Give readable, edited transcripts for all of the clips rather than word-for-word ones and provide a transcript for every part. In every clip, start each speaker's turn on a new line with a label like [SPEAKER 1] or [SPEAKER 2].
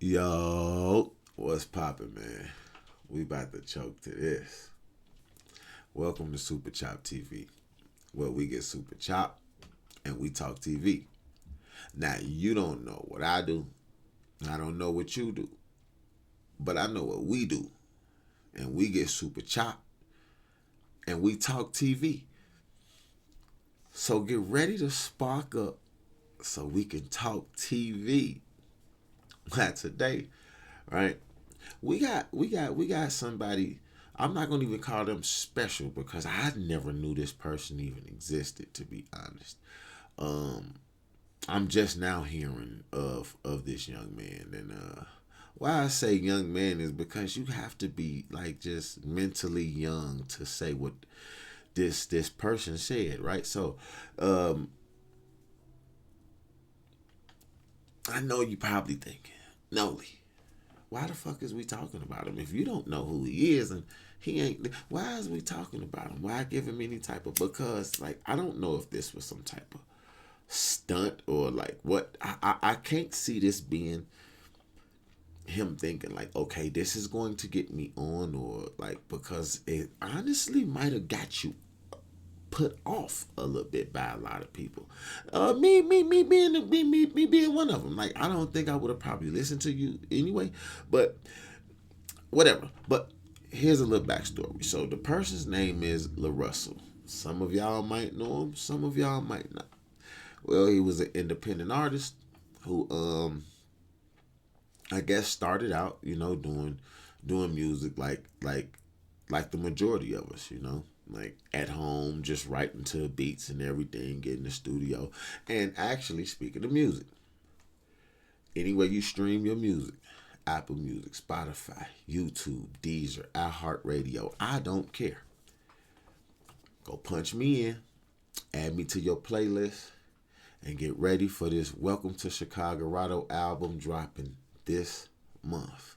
[SPEAKER 1] Yo, what's poppin', man? We about to choke to this. Welcome to Super Chop TV, where we get super chop and we talk TV. Now, you don't know what I do. I don't know what you do. But I know what we do. And we get super chop and we talk TV. So get ready to spark up so we can talk TV. Not today, right? We got somebody. I'm not gonna even call them special because I never knew this person even existed. To be honest, um, I'm just now hearing of this young man, and why I say young man is because you have to be like just mentally young to say what this person said, right? So, um, I know you probably thinking, Noli, why the fuck is we talking about him? If you don't know who he is and he ain't, why is we talking about him? Why give him any type of, because like, I don't know if this was some type of stunt or like what. I can't see this being him thinking like, okay, this is going to get me on, or like, because it honestly might have got you put off a little bit by a lot of people. Me being one of them. Like, I don't think I would have probably listened to you anyway, but whatever. But here's a little backstory. So the person's name is Larussel. Some of y'all might know him. Some of y'all might not. Well, he was an independent artist who, I guess, started out, doing music like the majority of us, like at home, just writing to beats and everything, getting the studio. And actually, speaking of music, anywhere you stream your music, Apple Music, Spotify, YouTube, Deezer, iHeartRadio, I don't care. Go punch me in, add me to your playlist, and get ready for this Welcome to Chicago album dropping this month.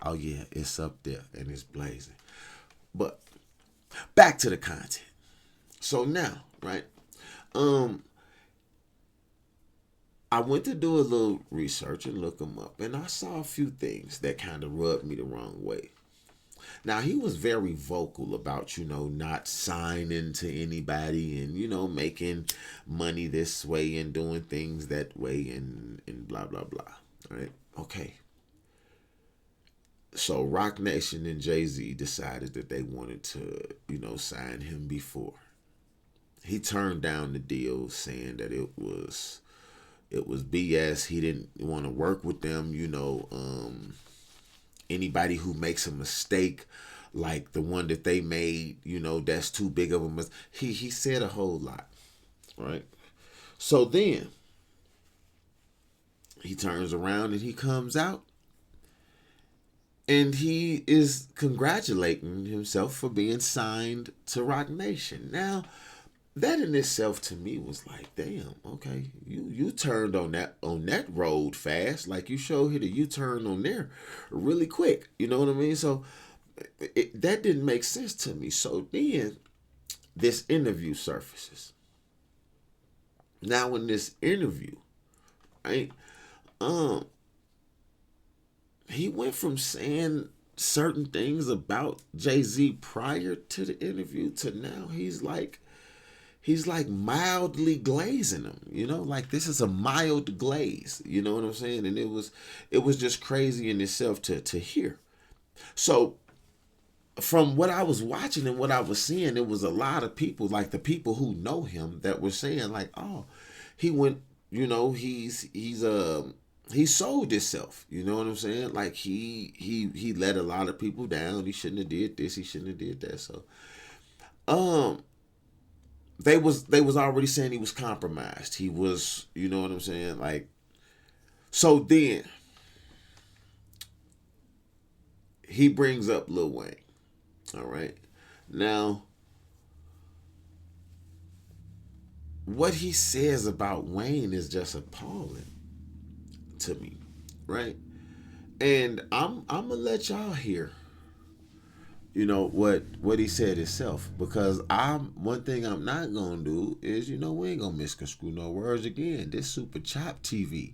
[SPEAKER 1] Oh yeah, it's up there and it's blazing. But back to the content. So now, right? Um, I went to do a little research and look him up, and I saw a few things that kind of rubbed me the wrong way. Now he was very vocal about not signing to anybody and making money this way and doing things that way and blah blah blah. All right, okay. So Rock Nation and Jay Z decided that they wanted to sign him before. He turned down the deal, saying that it was BS. He didn't want to work with them. Anybody who makes a mistake like the one that they made, that's too big of a mistake. He said a whole lot, right? So then he turns around and he comes out and he is congratulating himself for being signed to Rock Nation. Now, that in itself to me was like, damn, okay, you turned on that road fast. Like you showed hit a U-turn on there really quick. You know what I mean? So that didn't make sense to me. So then this interview surfaces. Now in this interview, right? Um, he went from saying certain things about Jay-Z prior to the interview to now he's like mildly glazing them, like this is a mild glaze, you know what I'm saying? And it was just crazy in itself to hear. So from what I was watching and what I was seeing, it was a lot of people, like the people who know him, that were saying like, oh, he went, he sold himself. You know what I'm saying? Like he let a lot of people down. He shouldn't have did this. He shouldn't have did that. So um they was already saying he was compromised. He was, you know what I'm saying? Like, so then he brings up Lil Wayne. All right. Now, what he says about Wayne is just appalling to me, right? And I'm gonna let y'all hear, what he said himself, because I'm one thing I'm not gonna do is we ain't gonna misconstrue no words again. This super chop TV.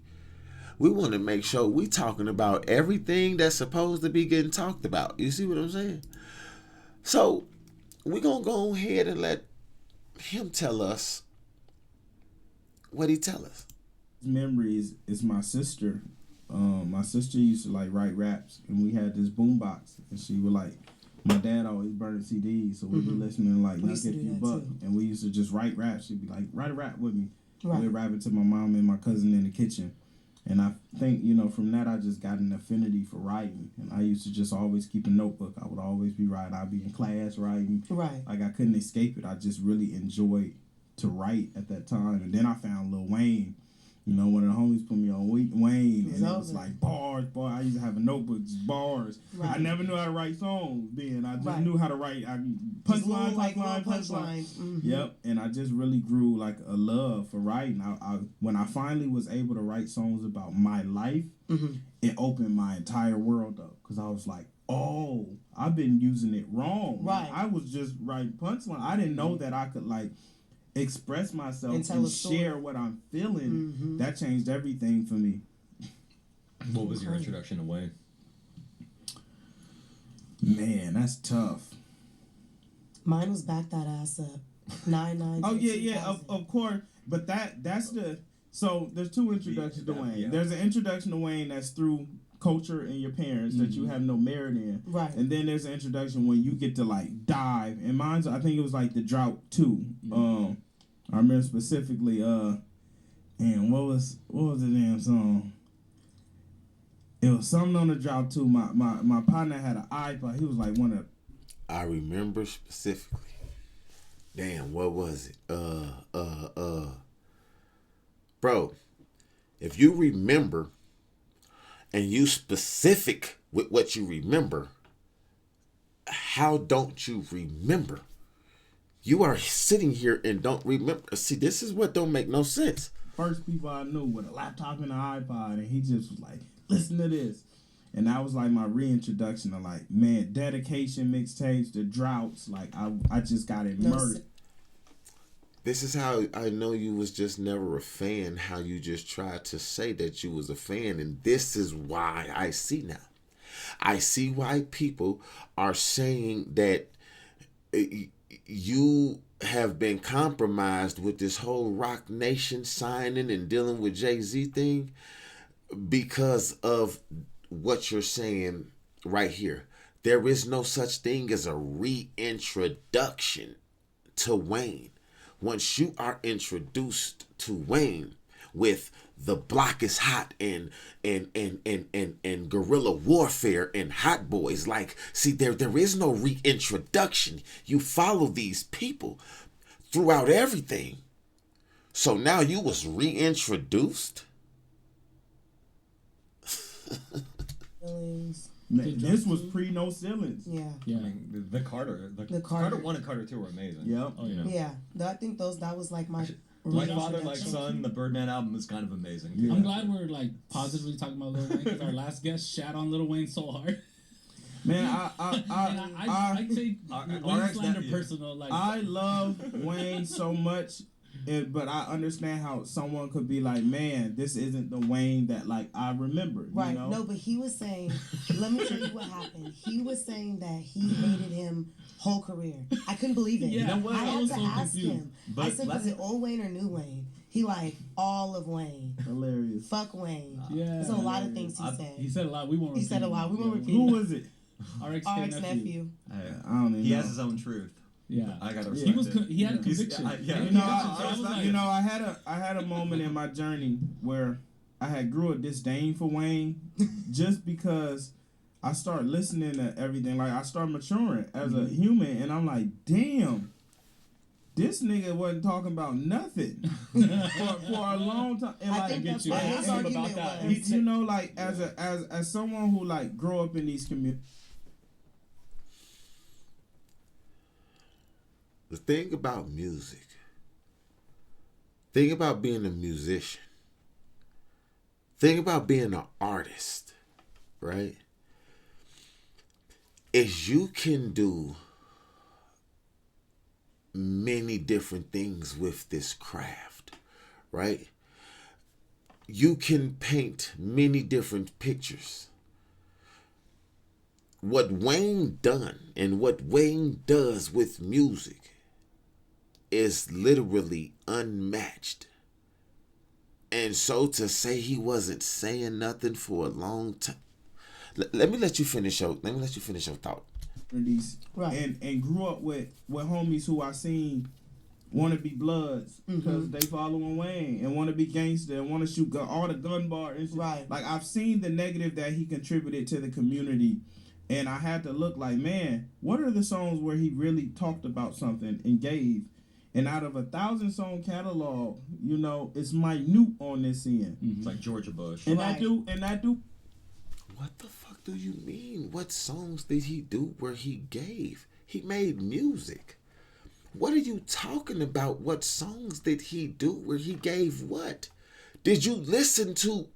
[SPEAKER 1] We want to make sure we talking about everything that's supposed to be getting talked about. You see what I'm saying? So we're going to go ahead and let him tell us what he tell us.
[SPEAKER 2] Memories is my sister. My sister used to like write raps, and we had this boombox, and she would like. My dad always burned CDs, so we'd be listening like Knock If You Buck, and we used to just write raps. She'd be like, "Write a rap with me." Right. We'd rap it to my mom and my cousin in the kitchen, and I think from that I just got an affinity for writing, and I used to just always keep a notebook. I would always be writing. I'd be in class writing. Right. Like I couldn't escape it. I just really enjoyed to write at that time, and then I found Lil Wayne. One of the homies put me on Wayne, and it was like bars. I used to have a notebook, just bars. Right. I never knew how to write songs then. I just knew how to write punchline. Mm-hmm. Yep, and I just really grew like a love for writing. When I finally was able to write songs about my life, it opened my entire world up, because I was like, oh, I've been using it wrong. Right. I was just writing punchline. I didn't know that I could like express myself and share what I'm feeling. Mm-hmm. That changed everything for me.
[SPEAKER 3] What was your introduction to Wayne?
[SPEAKER 2] Man, that's tough.
[SPEAKER 4] Mine was Back That Ass Up. 99.
[SPEAKER 2] Oh yeah, of course. But that's the so there's two introductions to Wayne. Yeah. There's an introduction to Wayne that's through culture and your parents that you have no merit in. Right. And then there's an introduction when you get to like dive. And mine's I think it was like the Drought 2. I remember specifically, what was the damn song? It was something on the Drought 2. My partner had an iPod. He was like one of.
[SPEAKER 1] I remember specifically. Damn, what was it? Bro, if you remember and you specific with what you remember, how don't you remember? You are sitting here and don't remember. See, this is what don't make no sense.
[SPEAKER 2] First people I knew with a laptop and an iPod, and he just was like, listen to this. And that was like my reintroduction to like, man, dedication mixtapes, the Droughts. Like, I just got immersed.
[SPEAKER 1] This is how I know you was just never a fan, how you just tried to say that you was a fan. And this is why I see now. I see why people are saying that you have been compromised with this whole Rock Nation signing and dealing with Jay-Z thing because of what you're saying right here. There is no such thing as a reintroduction to Wayne. Once you are introduced to Wayne with The Block is Hot and Guerrilla Warfare and Hot Boys, like, see, there is no reintroduction. You follow these people throughout everything. So now you was reintroduced?
[SPEAKER 2] Man, this was pre No Ceilings.
[SPEAKER 4] Yeah.
[SPEAKER 3] I mean, the Carter 1 and Carter 2 were amazing.
[SPEAKER 2] Yep.
[SPEAKER 3] Oh, yeah.
[SPEAKER 4] Yeah. I think that was like my
[SPEAKER 3] Like Father, Like Son, the Birdman album is kind of amazing.
[SPEAKER 5] Yeah. I'm glad we're like positively talking about Lil Wayne, because our last guest shat on Lil Wayne so hard.
[SPEAKER 2] Man,
[SPEAKER 5] I take Wayne slander personal. Like,
[SPEAKER 2] I love Wayne so much, but I understand how someone could be like, man, this isn't the Wayne that like I remember.
[SPEAKER 4] Right.
[SPEAKER 2] You know?
[SPEAKER 4] No, but he was saying, let me tell you what happened. He was saying that he hated him whole career. I couldn't believe it.
[SPEAKER 5] Yeah, you know what?
[SPEAKER 4] I had to
[SPEAKER 5] so
[SPEAKER 4] ask
[SPEAKER 5] confused.
[SPEAKER 4] him. I said, was it old Wayne or new Wayne? He like all of Wayne.
[SPEAKER 2] Hilarious.
[SPEAKER 4] Fuck Wayne.
[SPEAKER 5] Yeah.
[SPEAKER 4] There's a lot of things he said.
[SPEAKER 5] He said a lot. We won't.
[SPEAKER 4] He said a lot. We won't repeat.
[SPEAKER 2] Who was it?
[SPEAKER 5] Our
[SPEAKER 4] RX nephew.
[SPEAKER 2] I don't even
[SPEAKER 3] He
[SPEAKER 2] know.
[SPEAKER 3] has his own truth.
[SPEAKER 5] Yeah,
[SPEAKER 3] I gotta respect it.
[SPEAKER 5] He had a conviction.
[SPEAKER 2] I had a moment in my journey where I had grew a disdain for Wayne, just because I started listening to everything. Like I started maturing as a human, and I'm like, damn, this nigga wasn't talking about nothing for a long time. And
[SPEAKER 4] I think that's what his argument was.
[SPEAKER 2] You know, like as someone who like grew up in these communities.
[SPEAKER 1] The thing about music, think about being a musician, think about being an artist, right? Is you can do many different things with this craft, right? you can paint many different pictures. What Wayne done and what Wayne does with music is literally unmatched. And so to say he wasn't saying nothing for a long time. Let me let you finish your thought.
[SPEAKER 2] Right. And grew up with homies who I seen want to be Bloods because they following Wayne and want to be gangster and want to shoot all the gun bar and shit.
[SPEAKER 4] Right.
[SPEAKER 2] Like I've seen the negative that he contributed to the community, and I had to look like, man, what are the songs where he really talked about something and gave? And out of 1,000-song catalog, you know, it's minute on this end.
[SPEAKER 3] It's like Georgia Bush.
[SPEAKER 2] And I do.
[SPEAKER 1] What the fuck do you mean? What songs did he do where he gave? He made music. What are you talking about? What songs did he do where he gave what? Did you listen to...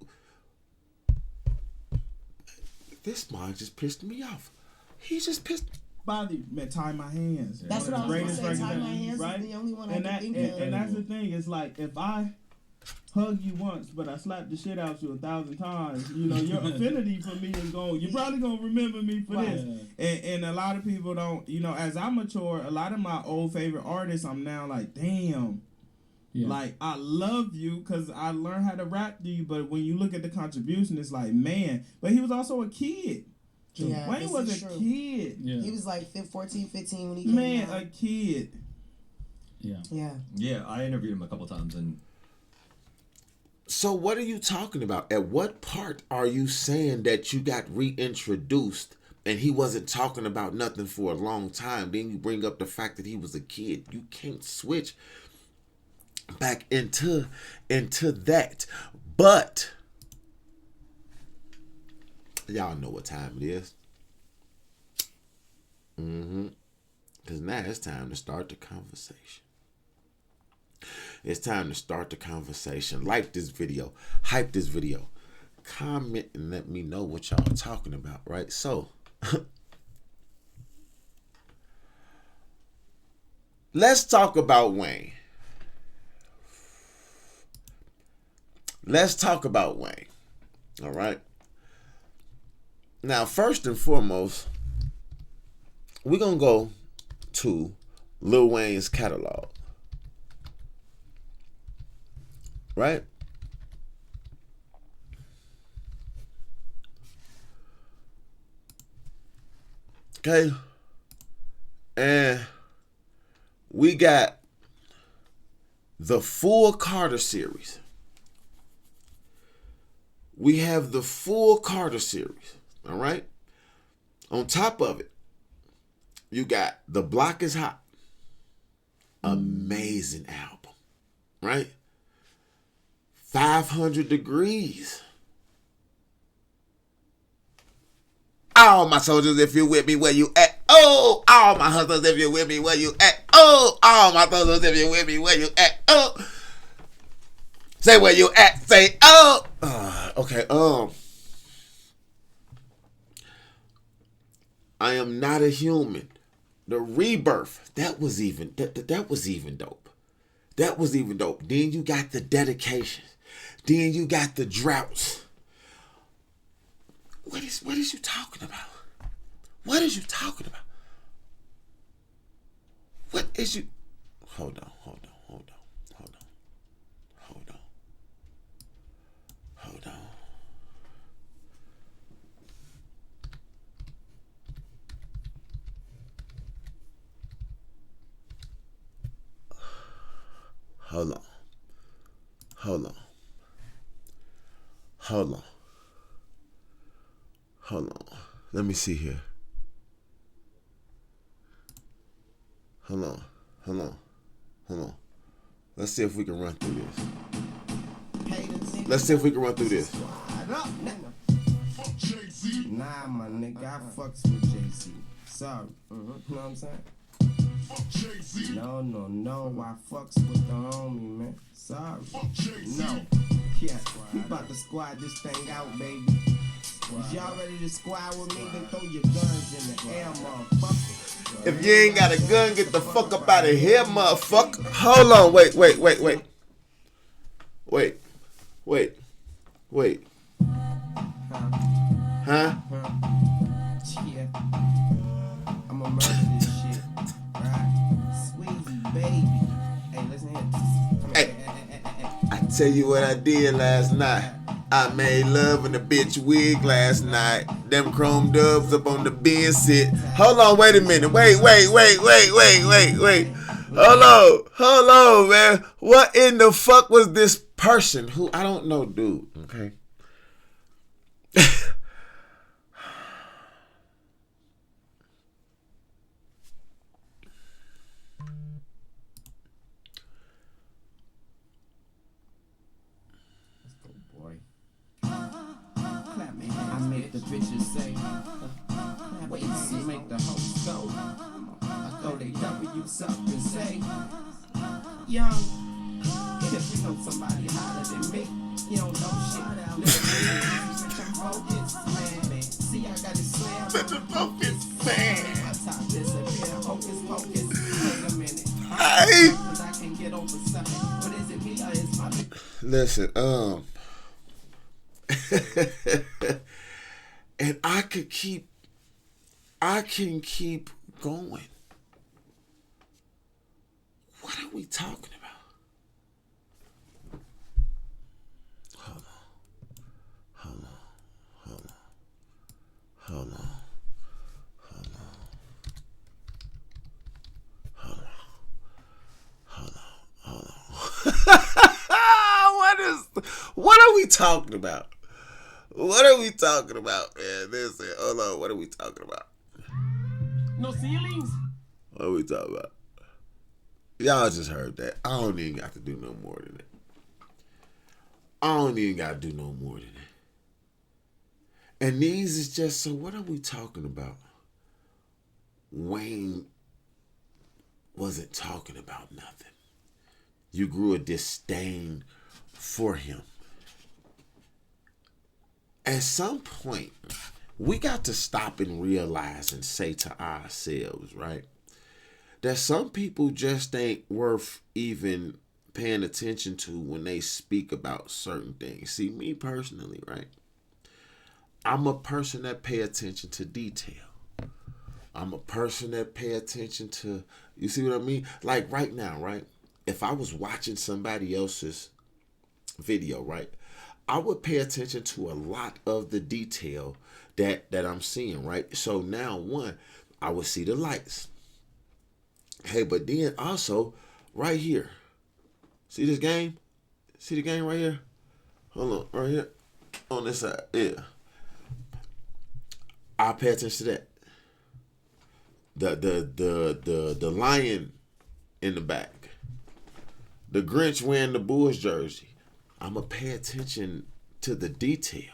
[SPEAKER 1] This man just pissed me off. He just pissed...
[SPEAKER 2] Body, man, Tie My Hands.
[SPEAKER 4] That's what I was going to say. Tie My Hands is the only one I can think of.
[SPEAKER 2] And that's the thing. It's like, if I hug you once, but I slap the shit out you 1,000 times, you know, your affinity for me is going, you're probably going to remember me for this. And a lot of people don't, you know, as I mature, a lot of my old favorite artists, I'm now like, damn. Yeah. Like, I love you because I learned how to rap to you, but when you look at the contribution, it's like, man. But he was also a kid.
[SPEAKER 4] Yeah,
[SPEAKER 2] Wayne was a kid.
[SPEAKER 4] Yeah. He was like 14, 15 when he came out.
[SPEAKER 2] Man, a kid.
[SPEAKER 3] Yeah, I interviewed him a couple times. And
[SPEAKER 1] so what are you talking about? At what part are you saying that you got reintroduced and he wasn't talking about nothing for a long time? Then you bring up the fact that he was a kid. You can't switch back into that. But y'all know what time it is. Because now it's time to start the conversation. It's time to start the conversation. Like this video. Hype this video. Comment and let me know what y'all are talking about, right? So, let's talk about Wayne. Let's talk about Wayne. All right? Now, first and foremost, we're going to go to Lil Wayne's catalog. Right? Okay. And we got the full Carter series. We have the full Carter series. All right? On top of it, you got The Block is Hot. Amazing album. Right? 500 Degrees. All my soldiers, if you with me, where you at? Oh, all my hustlers, if you with me, where you at? Oh, all my soldiers, if you with me, where you at? Oh, say where you at. Say oh. Okay. I Am Not a Human. The Rebirth. That was even dope. That was even dope. Then you got the Dedication. Then you got the Droughts. What is you talking about? What is you talking about? What is you... Hold on. Hold on. Let me see here. Hold on. Let's see if we can run through this.
[SPEAKER 6] Nah, my nigga, I fucks with Jay-Z. Sorry. You know what I'm saying? No, I fucks with the homie, man. Sorry. No. Yeah, we about to squad this thing out, baby. Is y'all ready to squad with me? Then throw your guns in the air, motherfucker.
[SPEAKER 1] If you ain't got a gun, get the fuck up out of here, motherfucker. Hold on, wait. Wait. Huh?
[SPEAKER 6] Yeah. I'ma murder this shit. Right? Sweezy, baby. Hey, listen here.
[SPEAKER 1] Hey. I tell you what I did last night. I made love in a bitch wig last night. Them chrome dubs up on the bin sit. Hold on, wait a minute. Wait. Hold on, man. What in the fuck was this person who I don't know, dude? Okay.
[SPEAKER 6] I make the bitches say, wait till you make the hoes go. I throw they W's up and say, young, if you know somebody hotter than me, you don't know shit. Such a focus, man. See, I got it slammed.
[SPEAKER 1] Such a focus, man.
[SPEAKER 6] I top disappear, hocus pocus. Wait a minute.
[SPEAKER 1] Hey.
[SPEAKER 6] Cause I can't get over something. What is it, me or is my
[SPEAKER 1] Listen, and I can keep going. What are we talking about? Hold on. What are we talking about? What are we talking about, man? Listen, hold on. What are we talking about?
[SPEAKER 6] no ceilings?
[SPEAKER 1] What are we talking about? Y'all just heard that. I don't even got to do no more than that. And these is just, so what are we talking about? Wayne wasn't talking about nothing. You grew a disdain for him. At some point, we got to stop and realize and say to ourselves, right, that some people just ain't worth even paying attention to when they speak about certain things. See, me personally, right, I'm a person that pay attention to detail. I'm a person that pay attention to, you see what I mean? Like right now, right, if I was watching somebody else's video, right, I would pay attention to a lot of the detail that I'm seeing, right? So now, one, I would see the lights. Hey, but then also, right here. See this game? See the game right here? Hold on, right here. On this side, yeah. I pay attention to that. The lion in the back. The Grinch wearing the Bulls jersey. I'm going to pay attention to the detail,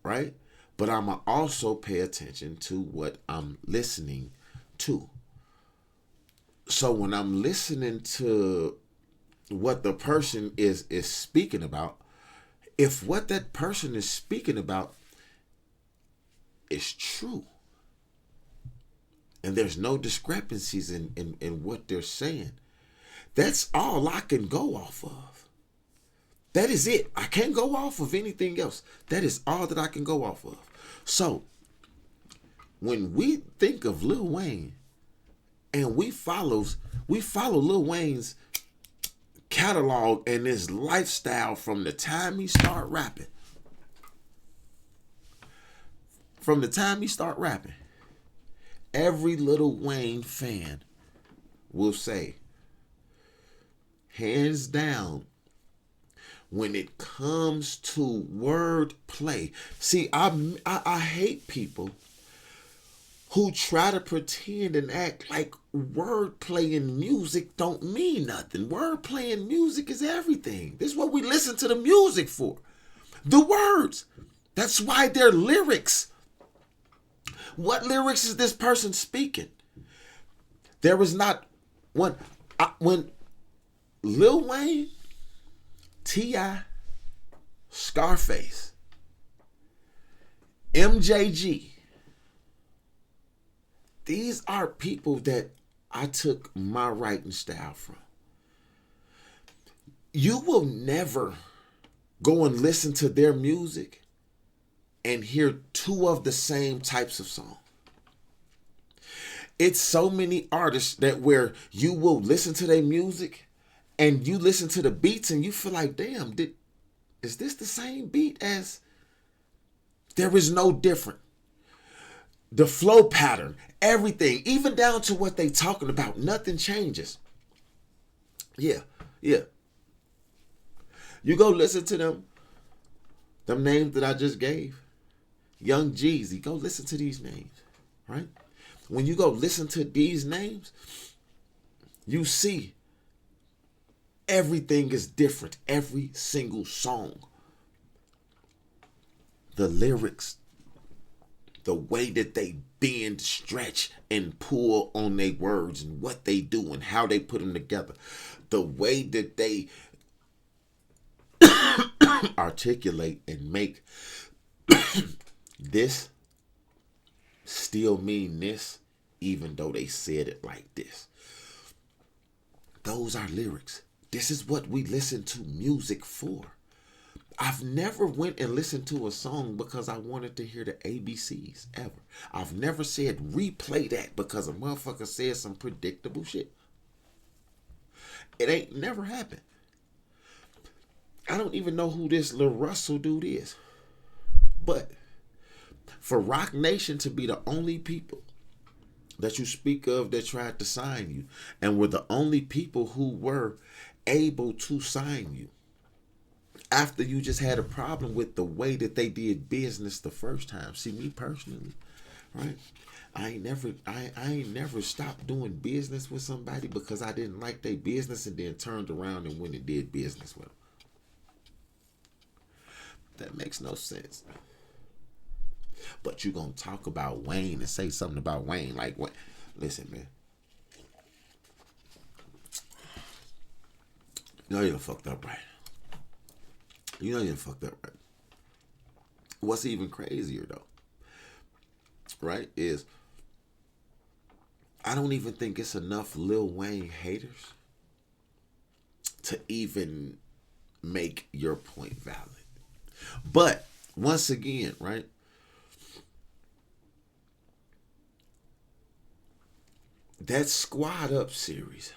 [SPEAKER 1] right? But I'm going to also pay attention to what I'm listening to. So when I'm listening to what the person is speaking about, if what that person is speaking about is true, and there's no discrepancies in what they're saying, that's all I can go off of. That is it. I can't go off of anything else. That is all that I can go off of. So, when we think of Lil Wayne and we follow Lil Wayne's catalog and his lifestyle from the time he start rapping. Every Lil Wayne fan will say, hands down, when it comes to word play. See, I hate people who try to pretend and act like wordplay in music don't mean nothing. Wordplay in music is everything. This is what we listen to the music for. The words. That's why they're lyrics. What lyrics is this person speaking? There was not one. When Lil Wayne, T.I., Scarface, MJG, these are people that I took my writing style from. You will never go and listen to their music and hear two of the same types of songs. It's so many artists that where you will listen to their music and you listen to the beats and you feel like, damn, is this the same beat as? There is no different. The flow pattern, everything, even down to what they talking about, nothing changes. Yeah. You go listen to them names that I just gave. Young Jeezy, go listen to these names, right? When you go listen to these names, you see everything is different. Every single song. The lyrics, the way that they bend, stretch, and pull on their words and what they do and how they put them together. The way that they articulate and make this still mean this, even though they said it like this. Those are lyrics. This is what we listen to music for. I've never went and listened to a song because I wanted to hear the ABCs ever. I've never said replay that because a motherfucker said some predictable shit. It ain't never happened. I don't even know who this Larussel dude is. But for Rock Nation to be the only people that you speak of that tried to sign you and were the only people who were able to sign you after you just had a problem with the way that they did business the first time. See, me personally, right? I ain't never stopped doing business with somebody because I didn't like their business and then turned around and went and did business with them. That makes no sense. But you gonna talk about Wayne and say something about Wayne like what? Listen, man. You know you're fucked up, right? You know you're fucked up, right? What's even crazier though, right, is I don't even think it's enough Lil Wayne haters to even make your point valid. But once again, right? That Squad Up series,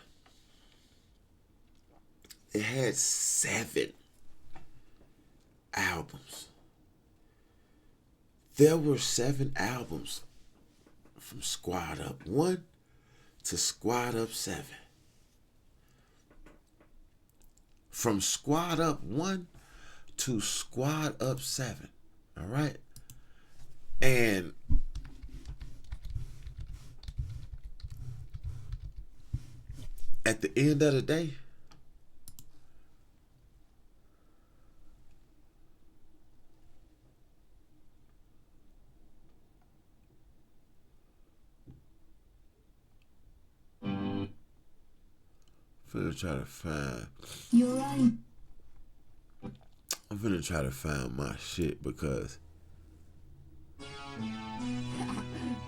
[SPEAKER 1] it had 7 albums. There were 7 albums from Squad Up 1 to Squad Up 7. From Squad Up 1 to Squad Up 7. All right? And at the end of the day, I'm finna try to find.
[SPEAKER 7] You're right.
[SPEAKER 1] I'm finna try to find my shit because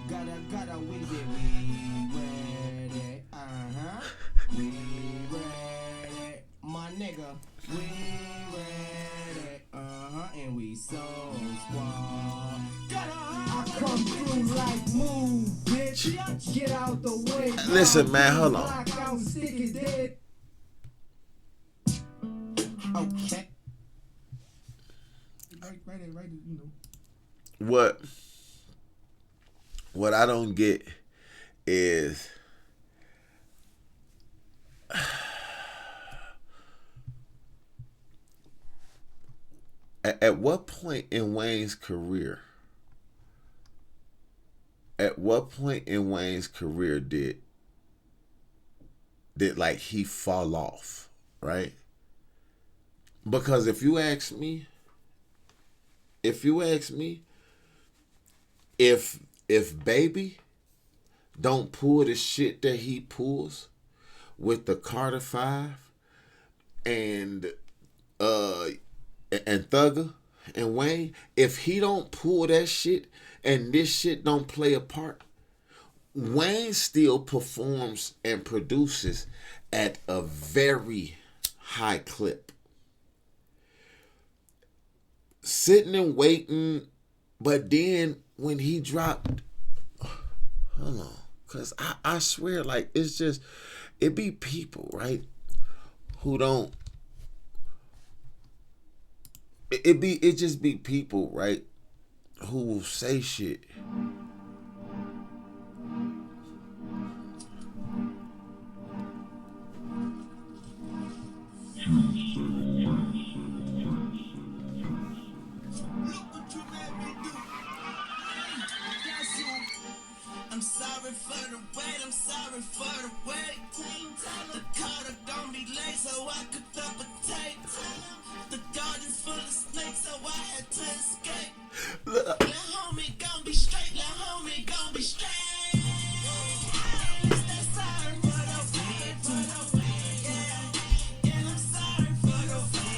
[SPEAKER 6] Gotta we ready. We ready. My nigga, we ready. And we so squad. I come through like move, bitch. Get out the way.
[SPEAKER 1] Listen, man, hold on.
[SPEAKER 6] Okay.
[SPEAKER 2] Right, you know.
[SPEAKER 1] What I don't get is at what point in Wayne's career did like he fall off, right? Because if you ask me, if Baby don't pull the shit that he pulls with the Carter 5 and Thugger and Wayne, if he don't pull that shit and this shit don't play a part, Wayne still performs and produces at a very high clip. sitting and waiting, but then when he dropped, hold on, cause I swear, like it's just, it be people, right, who don't. It just be people, right, who will say shit.
[SPEAKER 6] I'm sorry for the wait, I'm sorry for the wait. The Carter don't be late, so I could double take. The garden's full of snakes, so I had to escape. Let homie gon' be straight, let homie gon' be straight. That's sorry for the wait, yeah. And I'm sorry for the wait.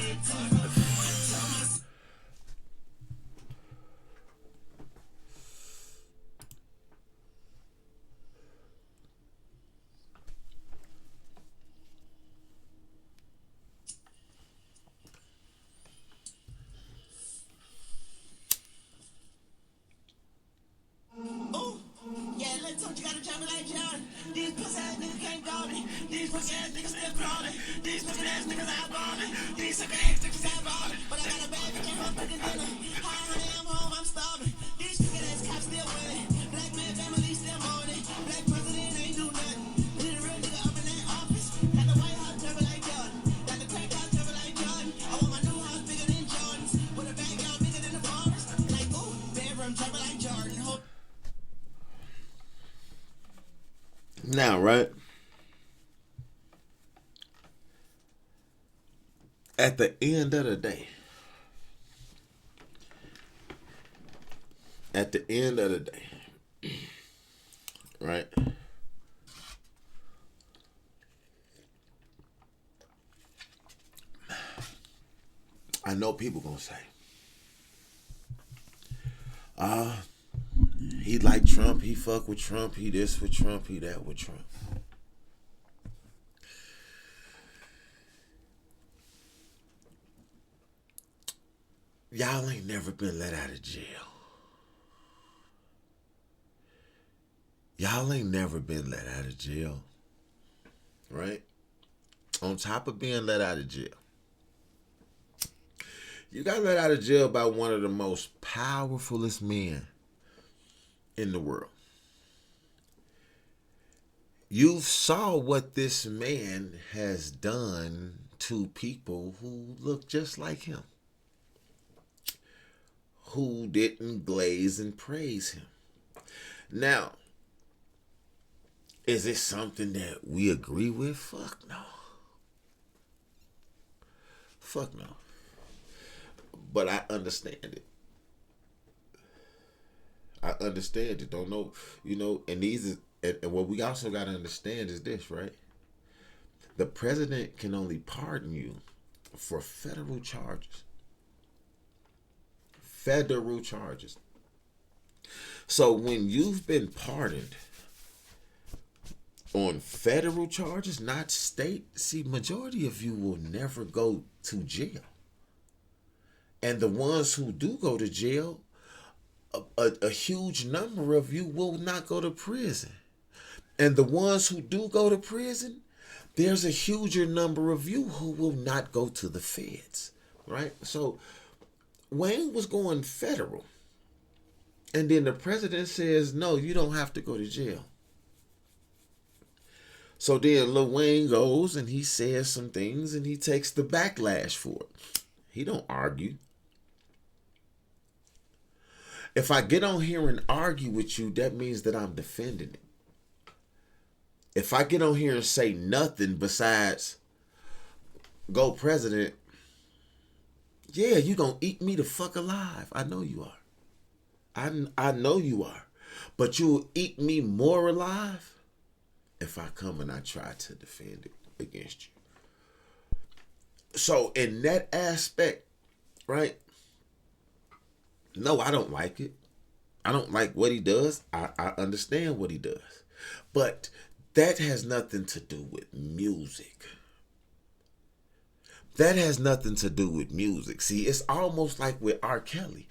[SPEAKER 6] You gotta jump like John. These pussy ass niggas can't guard me. These pussy ass niggas still crawling. These pussy ass niggas out balling. These sucker ass niggas out balling. But I got a bad bitch and her cooking dinner. Hi, honey, I'm home, I'm starving. These chicken ass cops still winning. Black man family still mourning. Black president ain't do nothing. Need a real nigga up in that office. Got the White House turbo like Jordan. Got the crack house turbo like Jordan. I want my new house bigger than Jordan's. With a backyard bigger than the forest. Like, ooh, bedroom turbo like Jordan.
[SPEAKER 1] Now, right? At the end of the day, right? I know people gonna say, he like Trump, he fuck with Trump, he this with Trump, he that with Trump. Y'all ain't never been let out of jail. Y'all ain't never been let out of jail. Right? On top of being let out of jail, you got let out of jail by one of the most powerfulest men in the world. You saw what this man has done to people who look just like him, who didn't glaze and praise him. Now, is it something that we agree with? Fuck no. Fuck no. But I understand it. I understand it. Don't know, and these is, and what we also got to understand is this, right? The president can only pardon you for federal charges. Federal charges. So when you've been pardoned on federal charges, not state, see, majority of you will never go to jail. And the ones who do go to jail, a huge number of you will not go to prison. And the ones who do go to prison, there's a huger number of you who will not go to the feds, right? So Wayne was going federal. And then the president says, no, you don't have to go to jail. So then Lil Wayne goes and he says some things and he takes the backlash for it. He don't argue. If I get on here and argue with you, that means that I'm defending it. If I get on here and say nothing besides, go president, yeah, you gonna eat me the fuck alive. I know you are. I know you are. But you'll eat me more alive if I come and I try to defend it against you. So in that aspect, right? No, I don't like it. I don't like what he does. I understand what he does. But that has nothing to do with music. That has nothing to do with music. See, it's almost like with R. Kelly.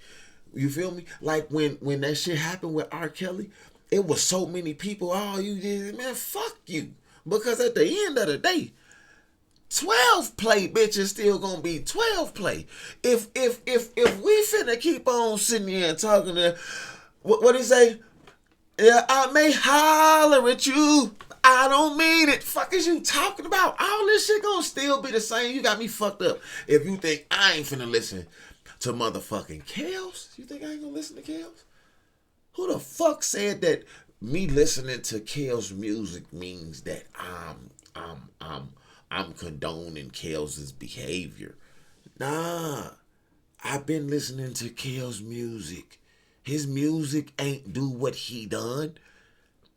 [SPEAKER 1] You feel me? Like when that shit happened with R. Kelly, it was so many people, oh, you did, man, fuck you. Because at the end of the day, 12 play, bitch, is still gonna be 12 play. If we finna keep on sitting here and talking to what he say? Yeah, I may holler at you. I don't mean it. Fuck is you talking about? All this shit gonna still be the same. You got me fucked up. If you think I ain't finna listen to motherfucking Kels, you think I ain't gonna listen to Kels? Who the fuck said that me listening to Kels music means that I'm condoning Kels' behavior? Nah. I've been listening to Kels music. His music ain't do what he done.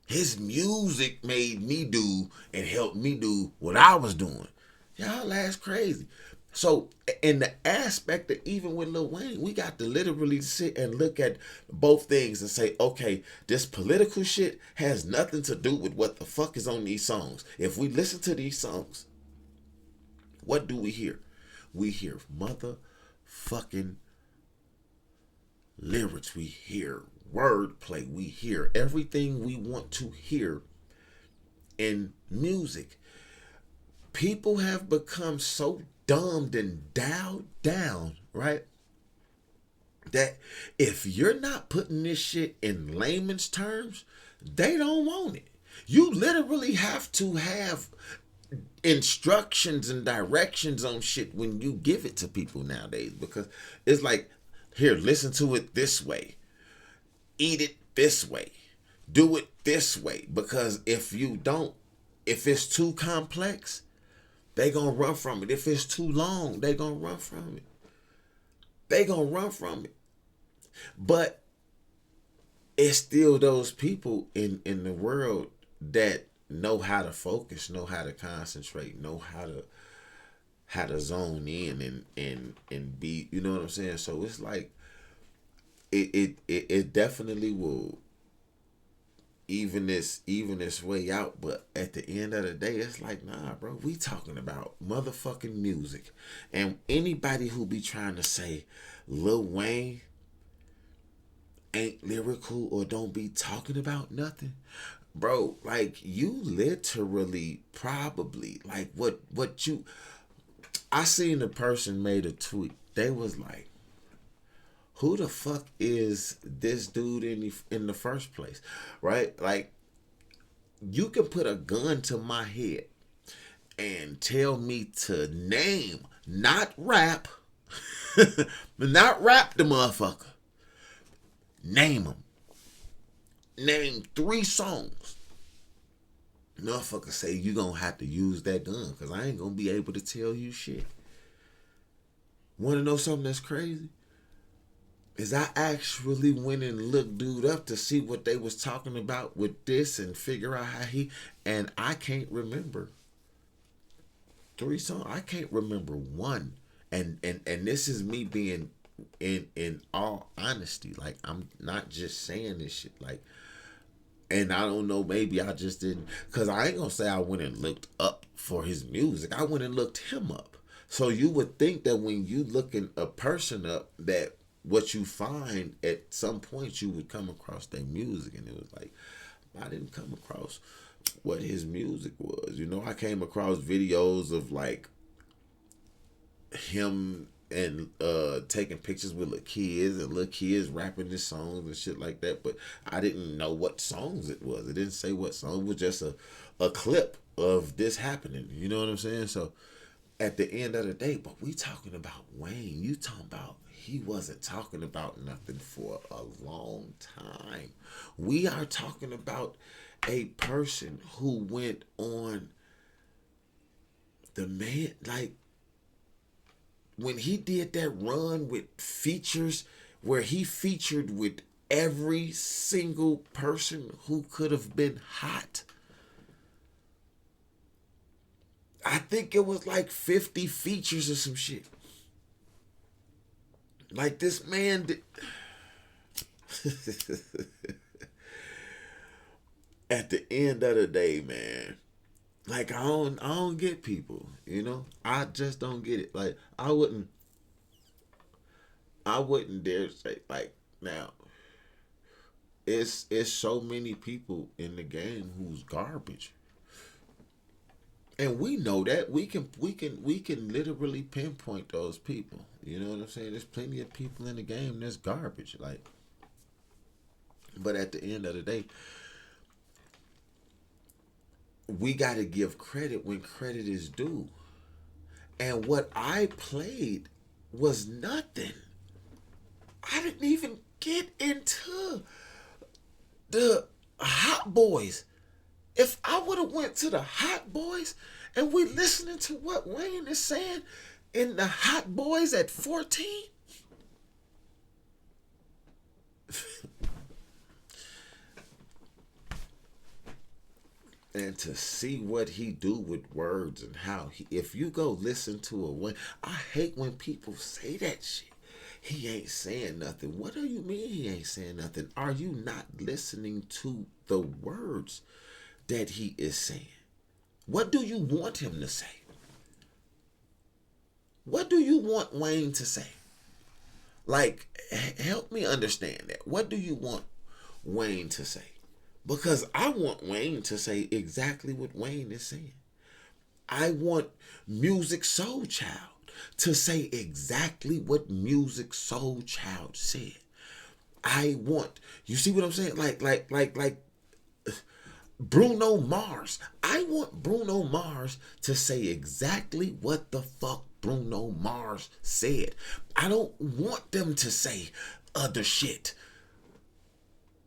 [SPEAKER 1] His music made me do and helped me do what I was doing. Y'all ass crazy. So in the aspect that even with Lil Wayne, we got to literally sit and look at both things and say, okay, this political shit has nothing to do with what the fuck is on these songs. If we listen to these songs, what do we hear? We hear motherfucking lyrics. We hear wordplay. We hear everything we want to hear in music. People have become so dumbed and dialed down, right? That if you're not putting this shit in layman's terms, they don't want it. You literally have to have instructions and directions on shit when you give it to people nowadays, because it's like, here, listen to it this way. Eat it this way. Do it this way. Because if you don't, if it's too complex, they gonna run from it. If it's too long, they gonna run from it. They gonna run from it. But it's still those people in the world that know how to focus, know how to concentrate, know how to zone in and be, you know what I'm saying? So it's like it definitely will even this way out, but at the end of the day, it's like, nah, bro, we talking about motherfucking music. And anybody who be trying to say Lil Wayne ain't lyrical or don't be talking about nothing, bro, like, you literally probably, like, what you, I seen a person made a tweet. They was like, who the fuck is this dude in the first place, right? Like, you can put a gun to my head and tell me to name, not rap, not rap the motherfucker. Name them. Name 3 songs. Motherfucker say you gonna have to use that gun because I ain't gonna be able to tell you shit. Wanna know something that's crazy? Is I actually went and looked dude up to see what they was talking about with this and figure out how and I can't remember 3 songs. I can't remember one. And this is me being in all honesty. Like, I'm not just saying this shit. Like, and I don't know, maybe I just didn't, because I ain't gonna say I went and looked up for his music. I went and looked him up. So you would think that when you looking a person up, that what you find at some point you would come across their music. And it was like, I didn't come across what his music was. You know, I came across videos of like him and taking pictures with little kids rapping his songs and shit like that, but I didn't know what songs it was. It didn't say what song. It was just a clip of this happening. You know what I'm saying? So at the end of the day, but we talking about Wayne. You talking about he wasn't talking about nothing for a long time. We are talking about a person who went on the man, like, when he did that run with features where he featured with every single person who could have been hot. I think it was like 50 features or some shit. Like, this man did. At the end of the day, man, Like I don't get people, you know? I just don't get it. Like I wouldn't dare say like now it's so many people in the game who's garbage. And we know that we can literally pinpoint those people. You know what I'm saying? There's plenty of people in the game that's garbage. Like, but at the end of the day, we got to give credit when credit is due. And what I played was nothing. I didn't even get into the Hot Boys. If I would have went to the Hot Boys and we listening to what Wayne is saying in the Hot Boys at 14, and to see what he do with words and how he, if you go listen to a Wayne, I hate when people say that shit. He ain't saying nothing. What do you mean he ain't saying nothing? Are you not listening to the words that he is saying? What do you want him to say? What do you want Wayne to say? Like, help me understand that. What do you want Wayne to say? Because I want Wayne to say exactly what Wayne is saying. I want Music Soul Child to say exactly what Music Soul Child said. I want, you see what I'm saying? Like Bruno Mars. I want Bruno Mars to say exactly what the fuck Bruno Mars said. I don't want them to say other shit.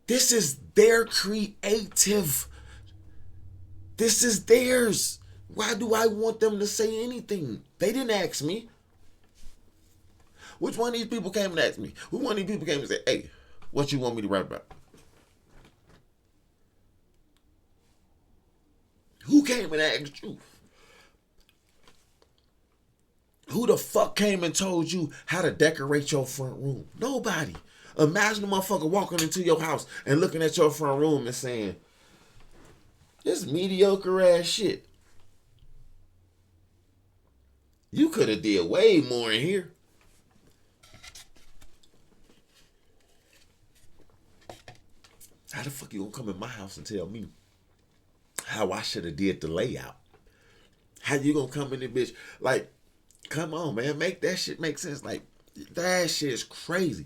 [SPEAKER 1] This is their creative. This is theirs. Why do I want them to say anything? They didn't ask me. Which one of these people came and asked me? Who one of these people came and said, hey, what you want me to rap about? Who came and asked you? Who the fuck came and told you how to decorate your front room? Nobody. Imagine a motherfucker walking into your house and looking at your front room and saying, this mediocre ass shit. You could have did way more in here. How the fuck you gonna come in my house and tell me how I should have did the layout? How you gonna come in there, bitch? Like, come on, man. Make that shit make sense. Like, that shit is crazy.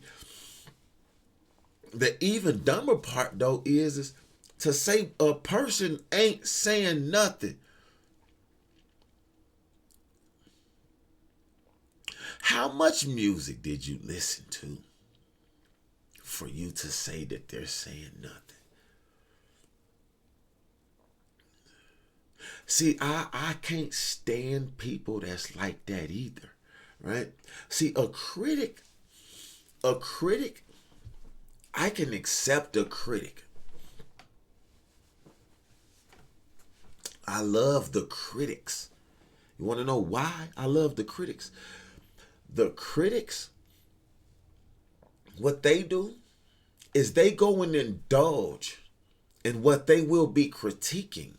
[SPEAKER 1] The even dumber part, though, is to say a person ain't saying nothing. How much music did you listen to for you to say that they're saying nothing? See, I can't stand people that's like that either, right? See, a critic, I can accept a critic. I love the critics. You want to know why I love the critics? The critics, what they do is they go and indulge in what they will be critiquing.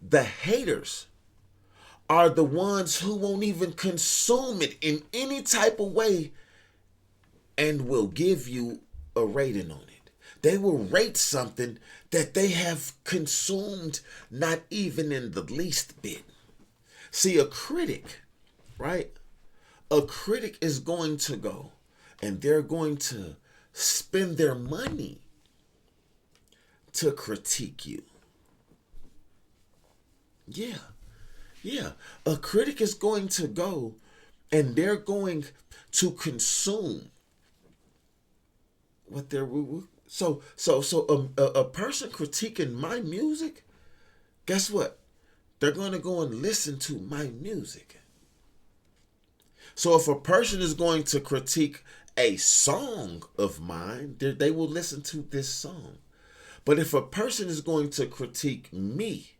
[SPEAKER 1] The haters are the ones who won't even consume it in any type of way and will give you a rating on it. They will rate something that they have consumed not even in the least bit. See, a critic, right? A critic is going to go and they're going to spend their money to critique you. Yeah. A critic is going to go and they're going to consume what they're... So a person critiquing my music, guess what? They're going to go and listen to my music. So if a person is going to critique a song of mine, they will listen to this song. But if a person is going to critique me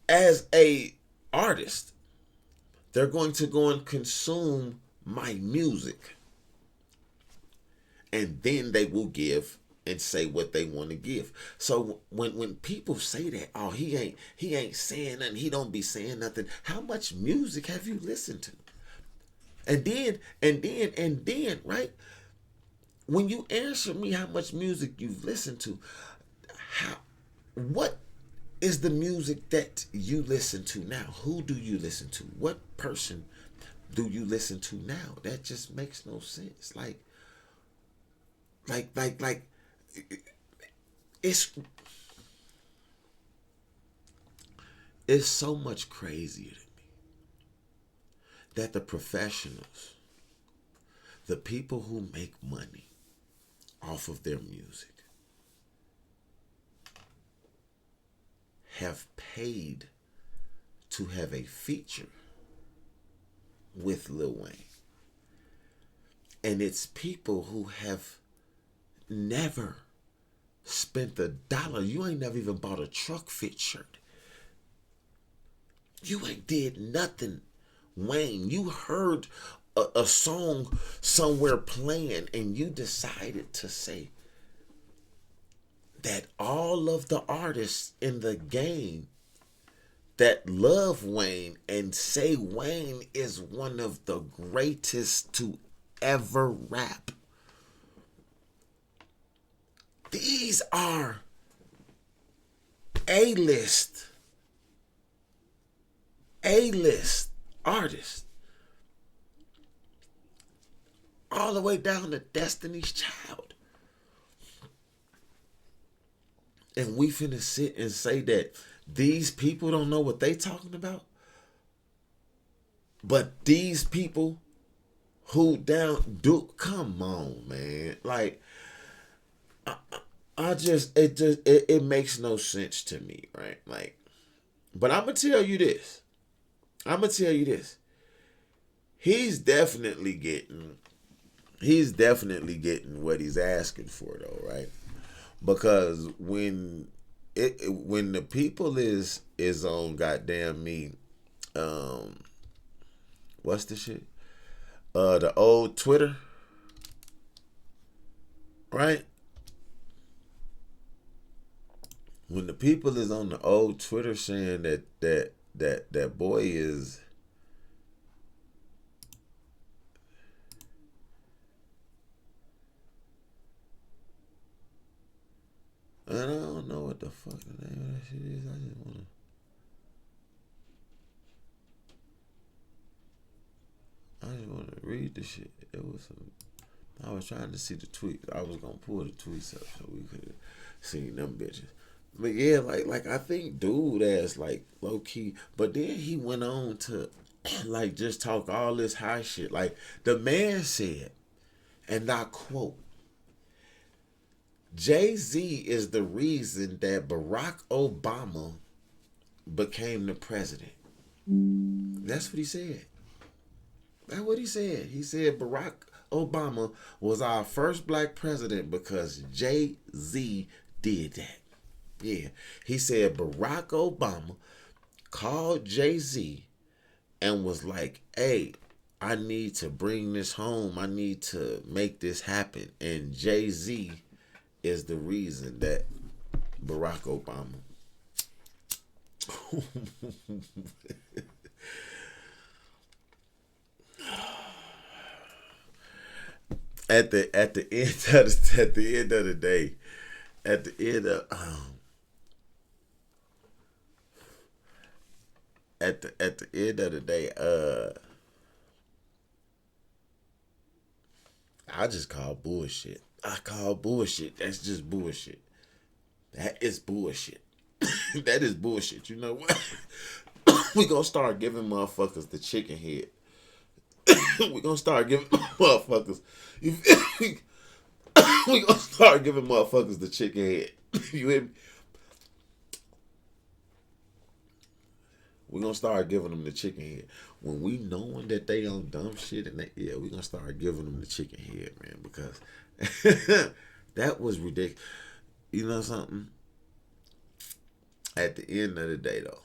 [SPEAKER 1] as a artist, they're going to go and consume my music. And then they will give and say what they want to give. So when people say that, oh, he ain't saying nothing, he don't be saying nothing. How much music have you listened to? And then, right? When you answer me how much music you've listened to, what is the music that you listen to now? Who do you listen to? What person do you listen to now? That just makes no sense. Like it's so much crazier to me that the professionals, the people who make money off of their music, have paid to have a feature with Lil Wayne. And it's people who have never spent $1. You ain't never even bought a truck fit shirt. You ain't did nothing, Wayne. You heard a song somewhere playing and you decided to say that all of the artists in the game that love Wayne and say Wayne is one of the greatest to ever rap, these are A-list artists. All the way down to Destiny's Child. And we finna sit and say that these people don't know what they talking about? But these people who come on, man. Like, it makes no sense to me, right? Like, but I'm gonna tell you this. He's definitely getting what he's asking for, though, right? Because when the people is on goddamn me, what's the shit? The old Twitter, right? When the people is on the old Twitter saying that boy is and I don't know what the fuck the name of that shit is. I just wanna read the shit. I was trying to see the tweets. I was gonna pull the tweets up so we could have seen them bitches. But yeah, like I think dude ass like low key. But then he went on to like just talk all this high shit. Like the man said, and I quote, Jay-Z is the reason that Barack Obama became the president. That's what he said. That's what he said. He said Barack Obama was our first black president because Jay-Z did that. Yeah. He said Barack Obama called Jay-Z and was like, hey, I need to bring this home. I need to make this happen. And Jay-Z is the reason that Barack Obama at the end of the day, I just call bullshit. I call bullshit. That's just bullshit. That is bullshit. That is bullshit. You know what? We gonna start giving motherfuckers the chicken head. We gonna start giving motherfuckers. We gonna start giving motherfuckers the chicken head. You hear me? We gonna start giving them the chicken head when we knowing that they on dumb shit, and we gonna start giving them the chicken head, man, because that was ridiculous. You know something? At the end of the day, though,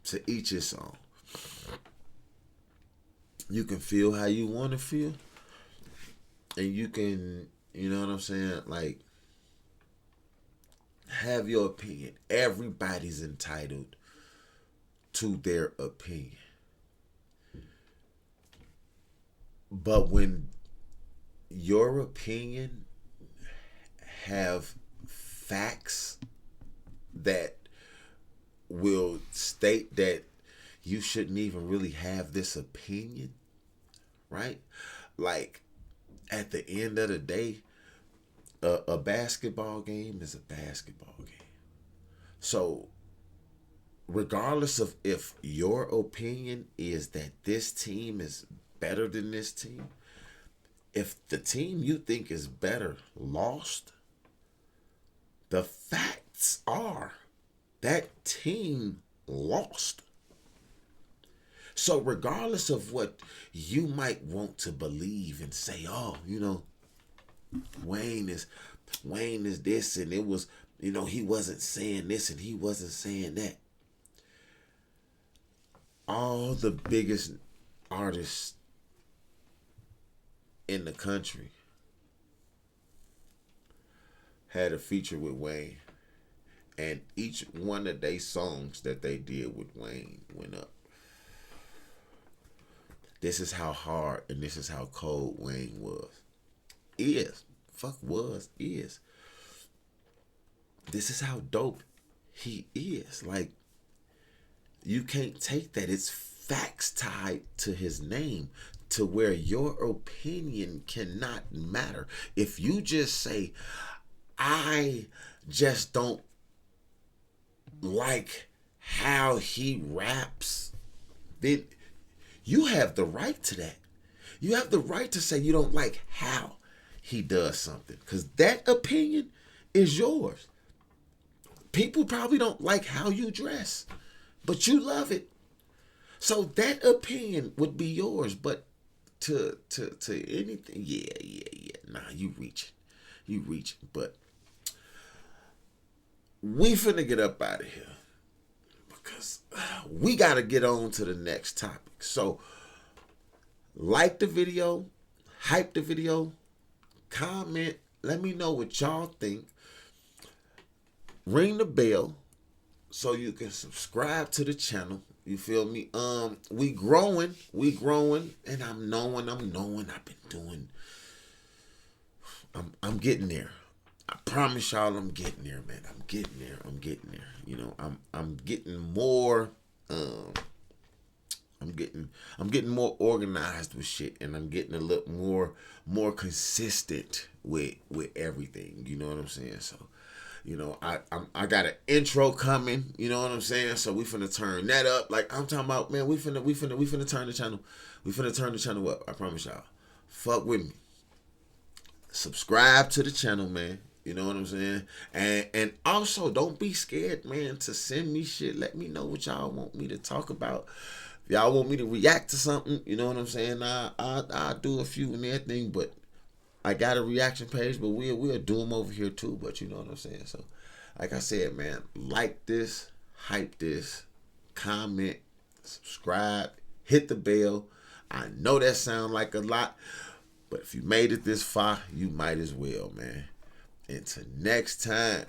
[SPEAKER 1] to each his own. You can feel how you want to feel, and you can, you know what I'm saying? Like, have your opinion. Everybody's entitled to their opinion. But when your opinion have facts that will state that you shouldn't even really have this opinion, right? Like, at the end of the day, a basketball game is a basketball game. So, regardless of if your opinion is that this team is better than this team, if the team you think is better lost, the facts are that team lost. So regardless of what you might want to believe and say, oh, Wayne is this, and it was, he wasn't saying this and he wasn't saying that. All the biggest artists in the country had a feature with Wayne, and each one of their songs that they did with Wayne went up. This is how hard and this is how cold Wayne was. Is. This is how dope he is. Like, you can't take that. It's facts tied to his name, to where your opinion cannot matter. If you just say, I just don't like how he raps, then you have the right to that. You have the right to say you don't like how he does something, because that opinion is yours. People probably don't like how you dress, but you love it. So that opinion would be yours. But to anything, yeah. Nah, you reaching. But we finna get up out of here, because we gotta get on to the next topic. So, like the video, hype the video, comment, let me know what y'all think. Ring the bell so you can subscribe to the channel. You feel me? We growing, and I'm knowing I've been doing. I'm getting there. I promise y'all I'm getting there, man. I'm getting there. I'm getting more I'm getting more organized with shit, and I'm getting a little more consistent with everything. You know what I'm saying? So, I got an intro coming. You know what I'm saying? So we finna turn that up. Like I'm talking about, man. We finna turn the channel. We finna turn the channel up. I promise y'all. Fuck with me. Subscribe to the channel, man. You know what I'm saying? And also, don't be scared, man, to send me shit. Let me know what y'all want me to talk about. If y'all want me to react to something, you know what I'm saying? I'll do a few and everything, but I got a reaction page, but we'll do them over here too, but you know what I'm saying? So, like I said, man, like this, hype this, comment, subscribe, hit the bell. I know that sound like a lot, but if you made it this far, you might as well, man. Until next time.